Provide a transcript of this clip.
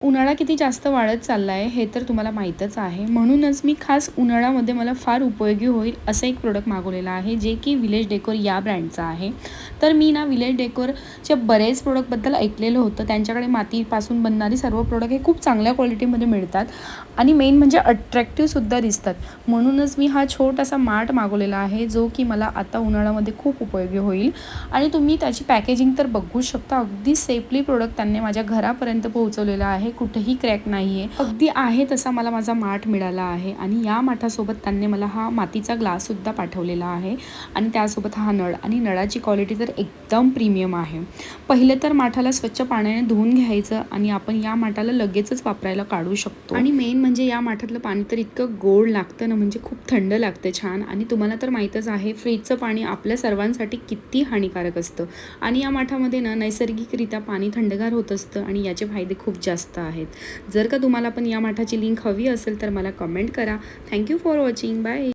उन्हाळा किती जास्त वाढत चालला आहे हे तर तुम्हाला माहीतच आहे. म्हणूनच मी खास उन्हाळ्यामध्ये मला फार उपयोगी होईल असं एक प्रोडक्ट मागवलेलं आहे, जे की विलेज डेकोर या ब्रँडचं आहे. तर मी ना विलेज डेकोरच्या बरेच प्रोडक्टबद्दल ऐकलेलं होतं. त्यांच्याकडे मातीपासून बनणारी सर्व प्रोडक्ट हे खूप चांगल्या क्वालिटीमध्ये मिळतात आणि मेन म्हणजे अट्रॅक्टिव्हसुद्धा दिसतात. म्हणूनच मी हा छोटासा मार्ट मागवलेला आहे, जो की मला आता उन्हाळ्यामध्ये खूप उपयोगी होईल. आणि तुम्ही त्याची पॅकेजिंग तर बघू शकता. अगदी सेफली प्रोडक्ट त्यांनी माझ्या घरापर्यंत पोहोचवलेला आहे. कुठेही क्रॅक नाही आहे. अगदी आहे तसा मला माझा माठ मिळाला आहे आणि या माठासोबत त्यांनी मला हा मातीचा ग्लाससुद्धा पाठवलेला आहे आणि त्यासोबत हा नळ आणि नळाची क्वालिटी तर एकदम प्रीमियम आहे. पहिलं तर माठाला स्वच्छ पाण्याने धुवून घ्यायचं आणि आपण या माठाला लगेचच वापरायला काढू शकतो. आणि मेन म्हणजे या माठातलं पाणी तर इतकं गोड लागतं ना, म्हणजे खूप थंड लागतं छान. आणि तुम्हाला तर माहीतच आहे फ्रीजचं पाणी आपल्या सर्वांसाठी किती हानिकारक असतं आणि या माठामध्ये ना नैसर्गिकरित्या पाणी थंडगार होत असतं आणि याचे फायदे खूप जास्त आहेत. जर का तुम्हाला पण या माठाची लिंक हवी असेल तर मला कमेंट करा. Thank you for watching. बाय.